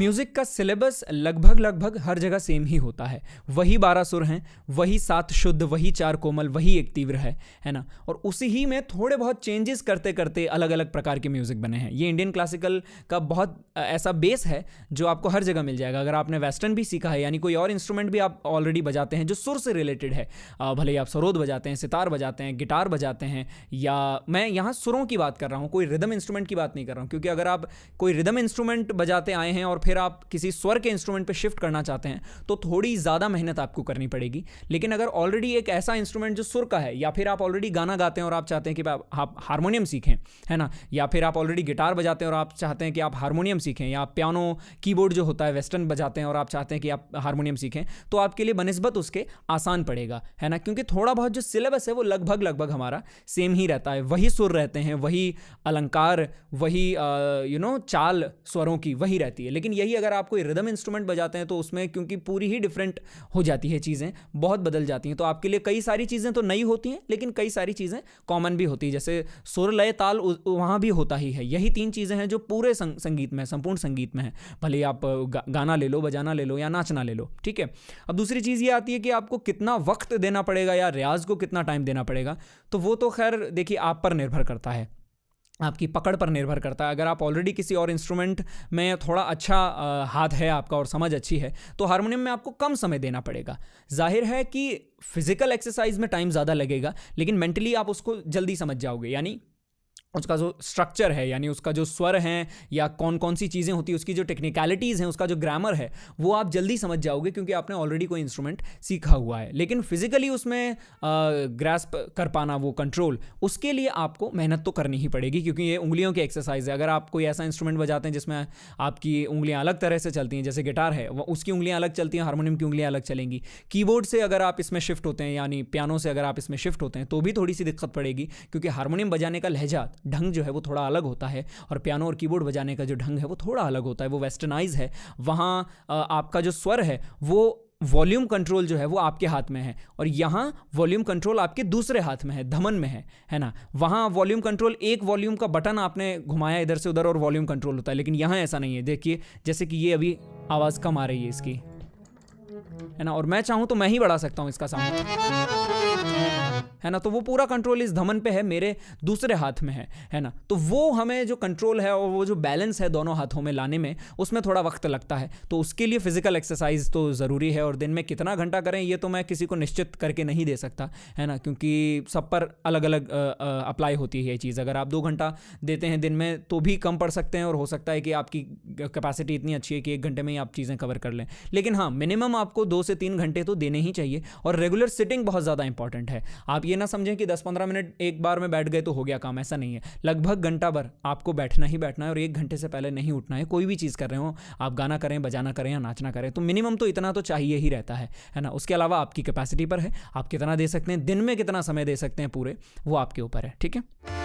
Music का syllabus लगभग हर जगह सेम ही होता है। वही 12 सुर हैं, वही 7 शुद्ध, वही 4 कोमल, वही 1 तीव्र है ना। और उसी ही में थोड़े बहुत चेंजेस करते करते अलग अलग प्रकार के म्यूज़िक बने हैं। ये इंडियन क्लासिकल का बहुत ऐसा बेस है जो आपको हर जगह मिल जाएगा। अगर आपने वेस्टर्न भी सीखा है, यानी कोई और इंस्ट्रूमेंट भी आप ऑलरेडी बजाते हैं जो सुर से रिलेटेड है, भले ही आप सरोद बजाते हैं, सितार बजाते हैं, गिटार बजाते हैं, या मैं यहाँ सुरों की बात कर रहा हूँ, कोई रिदम इंस्ट्रूमेंट की बात नहीं कर रहा हूँ। क्योंकि अगर आप कोई रिदम इंस्ट्रूमेंट बजाते आए हैं और फिर आप किसी स्वर के इंस्ट्रूमेंट पे शिफ्ट करना चाहते हैं तो थोड़ी ज़्यादा मेहनत आपको करनी पड़ेगी। लेकिन अगर ऑलरेडी एक ऐसा इंस्ट्रूमेंट जो सुर का है, या फिर आप ऑलरेडी गाना गाते हैं और आप चाहते हैं कि आप हारमोनियम सीखें, है ना, या फिर आप ऑलरेडी गिटार बजाते हैं और आप चाहते हैं कि आप हारमोनियम सीखें, या आप पियानो कीबोर्ड जो होता है वेस्टर्न बजाते हैं और आप चाहते हैं कि आप हारमोनियम सीखें, तो आपके लिए बनिस्बत उसके आसान पड़ेगा, है ना। क्योंकि थोड़ा बहुत जो सिलेबस है वो लगभग हमारा सेम ही रहता है। वही सुर रहते हैं, वही अलंकार, वही चाल स्वरों की वही रहती है। लेकिन यही अगर आप कोई रिदम इंस्ट्रूमेंट बजाते हैं तो उसमें क्योंकि पूरी ही डिफरेंट हो जाती है, चीज़ें बहुत बदल जाती हैं, तो आपके लिए कई सारी चीज़ें तो नई होती हैं लेकिन कई सारी चीज़ें कॉमन भी होती है। जैसे सुर लय ताल वहाँ भी होता ही है। यही 3 चीज़ें हैं जो पूरे संगीत में, संपूर्ण संगीत में है। भले आप गाना ले लो, बजाना ले लो या नाचना ले लो, ठीक है। अब दूसरी चीज़ ये आती है कि आपको कितना वक्त देना पड़ेगा या रियाज को कितना टाइम देना पड़ेगा, तो वो तो खैर देखिए आप पर निर्भर करता है, आपकी पकड़ पर निर्भर करता है। अगर आप ऑलरेडी किसी और इंस्ट्रूमेंट में थोड़ा अच्छा हाथ है आपका और समझ अच्छी है तो हारमोनियम में आपको कम समय देना पड़ेगा। जाहिर है कि फिजिकल एक्सरसाइज में टाइम ज़्यादा लगेगा लेकिन मेंटली आप उसको जल्दी समझ जाओगे। यानी उसका जो स्ट्रक्चर है, यानी उसका जो स्वर हैं या कौन कौन सी चीज़ें होती है, उसकी जो टेक्निकलिटीज़ हैं, उसका जो ग्रामर है, वो आप जल्दी समझ जाओगे क्योंकि आपने ऑलरेडी कोई इंस्ट्रूमेंट सीखा हुआ है। लेकिन फिजिकली उसमें ग्रास्प कर पाना, वो कंट्रोल, उसके लिए आपको मेहनत तो करनी ही पड़ेगी क्योंकि ये उंगलियों की एक्सरसाइज है। अगर आप कोई ऐसा इंस्ट्रूमेंट बजाते हैं जिसमें आपकी उंगलियां अलग तरह से चलती हैं, जैसे गिटार है, उसकी उंगलियां अलग चलती हैं, हारमोनियम की उंगलियां अलग चलेंगी। कीबोर्ड से अगर आप इसमें शिफ्ट होते हैं, यानी पियानो से अगर आप इसमें शिफ्ट होते हैं तो भी थोड़ी सी दिक्कत पड़ेगी क्योंकि हारमोनियम बजाने का लहजा, ढंग जो है वो थोड़ा अलग होता है और पियानो और कीबोर्ड बजाने का जो ढंग है वो थोड़ा अलग होता है, वो वेस्टर्नाइज है। वहाँ आपका जो स्वर है वो वॉल्यूम कंट्रोल जो है वो आपके हाथ में है और यहाँ वॉल्यूम कंट्रोल आपके दूसरे हाथ में है, धमन में है ना। वहाँ वॉल्यूम कंट्रोल, एक वॉल्यूम का बटन आपने घुमाया इधर से उधर और वॉल्यूम कंट्रोल होता है, लेकिन यहाँ ऐसा नहीं है। देखिए जैसे कि ये अभी आवाज़ कम आ रही है इसकी, है ना, और मैं चाहूँ तो मैं ही बढ़ा सकता हूँ इसका साउंड, है ना। तो वो पूरा कंट्रोल इस धमन पे है, मेरे दूसरे हाथ में है ना। तो वो हमें जो कंट्रोल है और वो जो बैलेंस है दोनों हाथों में लाने में, उसमें थोड़ा वक्त लगता है। तो उसके लिए फिजिकल एक्सरसाइज तो ज़रूरी है और दिन में कितना घंटा करें ये तो मैं किसी को निश्चित करके नहीं दे सकता, है ना, क्योंकि सब पर अलग अलग अप्लाई होती है ये चीज़। अगर आप 2 घंटा देते हैं दिन में तो भी कम पड़ सकते हैं और हो सकता है कि आपकी कैपेसिटी इतनी अच्छी है कि 1 घंटे में ही आप चीज़ें कवर कर लें। लेकिन हाँ, मिनिमम आपको 2 से 3 घंटे तो देने ही चाहिए और रेगुलर सिटिंग बहुत ज़्यादा इंपॉर्टेंट है। आप ये ना समझें कि 10-15 मिनट एक बार में बैठ गए तो हो गया काम, ऐसा नहीं है। लगभग घंटा भर आपको बैठना ही बैठना है और 1 घंटे से पहले नहीं उठना है। कोई भी चीज़ कर रहे हो, आप गाना करें, बजाना करें या नाचना करें, तो मिनिमम तो इतना तो चाहिए ही रहता है ना। उसके अलावा आपकी कैपेसिटी पर है, आप कितना दे सकते हैं, दिन में कितना समय दे सकते हैं पूरे, वो आपके ऊपर है, ठीक है।